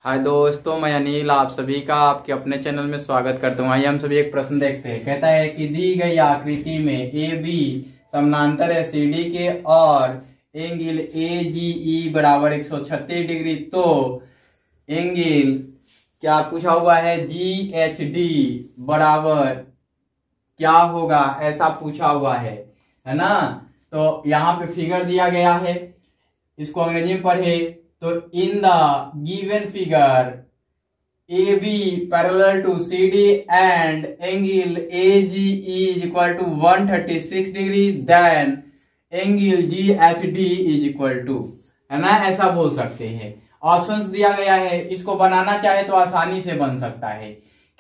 हाय दोस्तों, मैं अनिल आप सभी का आपके अपने चैनल में स्वागत करता हूँ। आइए हम सभी एक प्रश्न देखते हैं। कहता है कि दी गई आकृति में ए बी समानांतर है सी डी के और एंगल ए जी ई बराबर 136 डिग्री। तो एंगल क्या पूछा हुआ है, जी एच डी बराबर क्या होगा, ऐसा पूछा हुआ है ना। तो यहाँ पे फिगर दिया गया है, इसको अंग्रेजी में पढ़े तो in the given figure A B parallel to C D and angle A G is equal to 136 degree, then angle G H D is equal to, है ना, ऐसा बोल सकते हैं। ऑप्शंस दिया गया है, इसको बनाना चाहे तो आसानी से बन सकता है।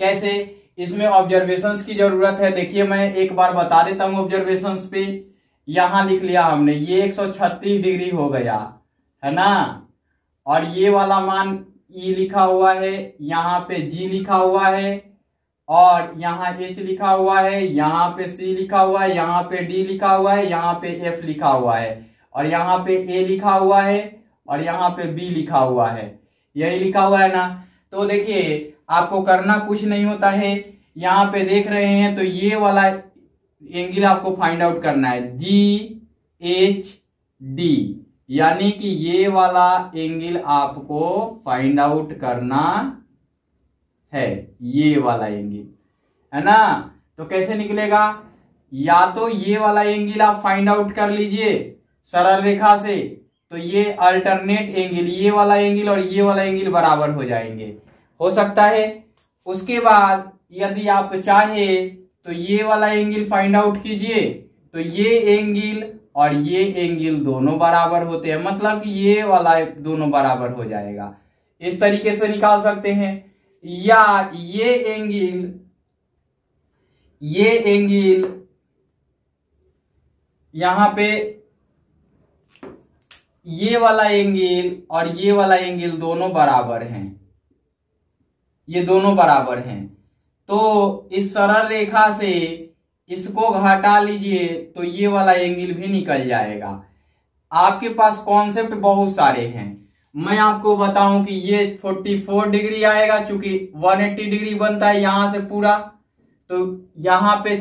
कैसे? इसमें ऑब्जर्वेशंस की जरूरत है। देखिए मैं एक बार बता देता हूं ऑब्जर्वेशंस पे। यहां लिख लिया हमने, ये 136 डिग्री हो गया, है ना। और ये वाला मान E लिखा हुआ है, यहाँ पे G लिखा हुआ है, और यहाँ H लिखा हुआ है, यहाँ पे C लिखा हुआ है, यहाँ पे D लिखा हुआ है, यहाँ पे F लिखा हुआ है, और यहाँ पे A लिखा हुआ है, और यहाँ पे B लिखा हुआ है। यही लिखा हुआ है ना। तो देखिए आपको करना कुछ नहीं होता है। यहाँ पे देख रहे हैं तो ये वाला एंगल आपको फाइंड आउट करना है, GHD, यानी कि ये वाला एंगल आपको फाइंड आउट करना है, ये वाला एंगल, है ना। तो कैसे निकलेगा? या तो ये वाला एंगल आप फाइंड आउट कर लीजिए सरल रेखा से, तो ये अल्टरनेट एंगल, ये वाला एंगल और ये वाला एंगल बराबर हो जाएंगे, हो सकता है। उसके बाद यदि आप चाहे तो ये वाला एंगल फाइंड आउट कीजिए, तो ये एंगल और ये एंगल दोनों बराबर होते हैं, मतलब कि ये वाला दोनों बराबर हो जाएगा। इस तरीके से निकाल सकते हैं। या ये एंगल यहां पे ये वाला एंगल और ये वाला एंगल दोनों बराबर हैं, ये दोनों बराबर हैं। तो इस सरल रेखा से इसको घटा लीजिए तो ये वाला एंगल भी निकल जाएगा। आपके पास कॉन्सेप्ट बहुत सारे हैं। मैं आपको बताऊं कि ये 44 डिग्री आएगा, चूंकि 180 डिग्री बनता है यहां से पूरा, तो यहां पे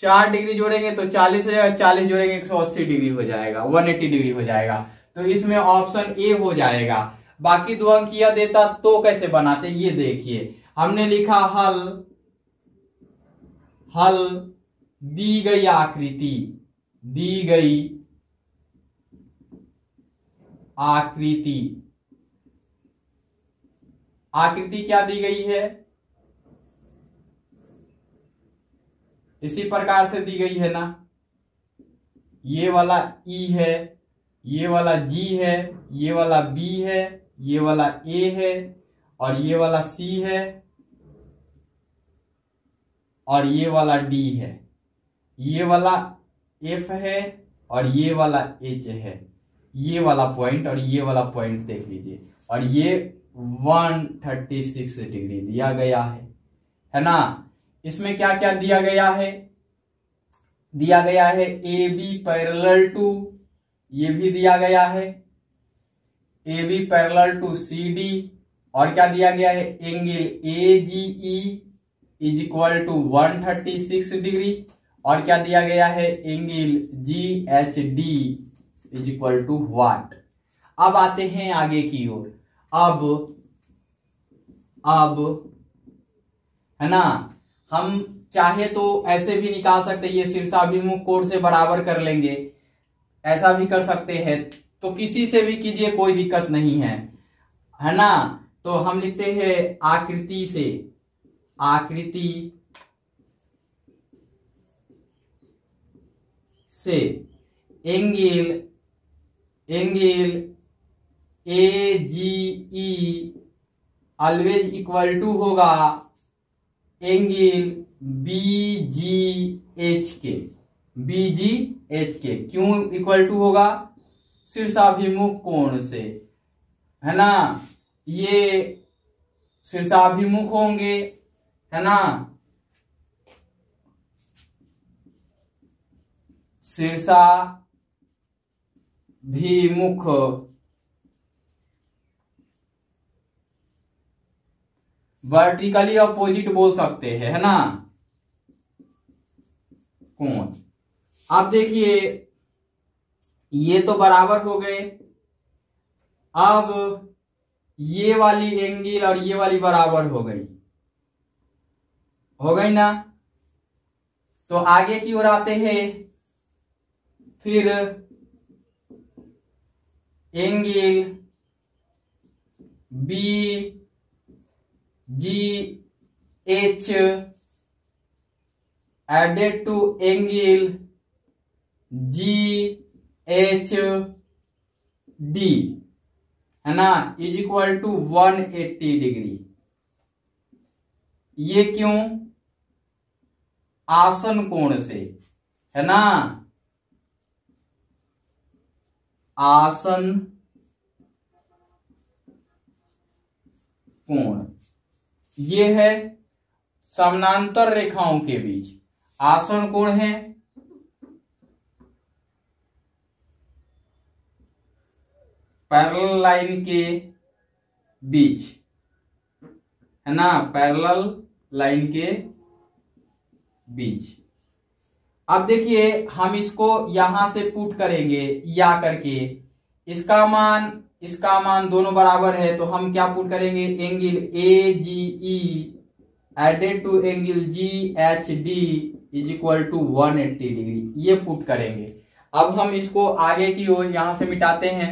4 डिग्री जोड़ेंगे तो 40 हो जाएगा, 40 जोड़ेंगे 180 डिग्री हो जाएगा, 180 डिग्री हो जाएगा। तो इसमें ऑप्शन ए हो जाएगा। बाकी दो अंक यह देता तो कैसे बनाते, ये देखिए। हमने लिखा हल दी गई आकृति क्या दी गई है, इसी प्रकार से दी गई है ना। ये वाला E है, ये वाला G है, ये वाला B है, ये वाला A है, और ये वाला C है, और ये वाला D है, ये वाला F है, और ये वाला H है। ये वाला पॉइंट और ये वाला पॉइंट देख लीजिए, और ये 136 डिग्री दिया गया है ना। इसमें क्या क्या दिया गया है? दिया गया है ए बी पैरेलल टू, ये भी दिया गया है, A B parallel to C D, और क्या दिया गया है, angle A G E is equal to 136 degree, और क्या दिया गया है, angle G H D is equal to what. अब आते हैं आगे की ओर। अब है ना, हम चाहे तो ऐसे भी निकाल सकते, ये शीर्षाभिमुख कोण से बराबर कर लेंगे, ऐसा भी कर सकते हैं। तो किसी से भी कीजिए, कोई दिक्कत नहीं है ना। तो हम लिखते हैं आकृति से angle A G E always equal to होगा एंगल बी जी एच के। क्यों इक्वल टू होगा? शीर्षाभिमुख कोण से, है ना। ये शीर्षाभिमुख होंगे, है ना, शीर्षाभिमुख वर्टिकली अपोजिट बोल सकते हैं, है ना, कोण। अब देखिए ये तो बराबर हो गए। अब ये वाली एंगल और ये वाली बराबर हो गई ना। तो आगे की ओर आते हैं, फिर angle B G H added to angle G H D, है ना, इज इक्वल टू 180 डिग्री। ये क्यों? आसन कोण से, है ना, आसन कोण। ये है समानांतर रेखाओं के बीच आसन कोण है। पैरेलल लाइन के बीच, है ना, पैरेलल लाइन के बीच। अब देखिए हम इसको यहां से पुट करेंगे या करके, इसका मान दोनों बराबर है, तो हम क्या पुट करेंगे, angle A G E added to angle G H D is equal to 180 degree, ये पुट करेंगे। अब हम इसको आगे की ओर यहां से मिटाते हैं।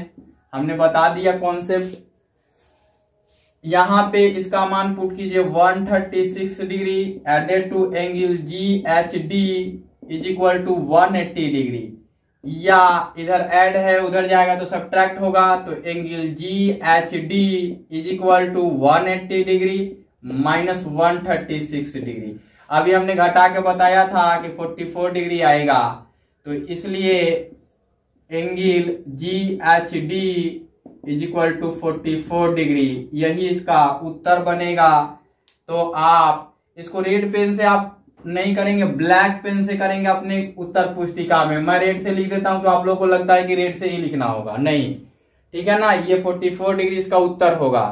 हमने बता दिया कॉन्सेप्ट। यहां पे इसका मान पुट कीजिए 136 degree added to angle G H D is equal to 180 degree, या इधर ऐड है उधर जाएगा तो सब्ट्रैक्ट होगा, तो angle G H D is equal to 180 degree minus 136 degree. अभी हमने घटा के बताया था कि 44 डिग्री आएगा, तो इसलिए angle G H D is equal to 44 degree, यही इसका उत्तर बनेगा। तो आप इसको रेड पेन से आप नहीं करेंगे, ब्लैक पेन से करेंगे अपने उत्तर पुस्तिका में। मैं रेड से लिख देता हूं तो आप लोगों को लगता है कि रेड से ही लिखना होगा, नहीं, ठीक है ना। ये 44 डिग्री इसका उत्तर होगा।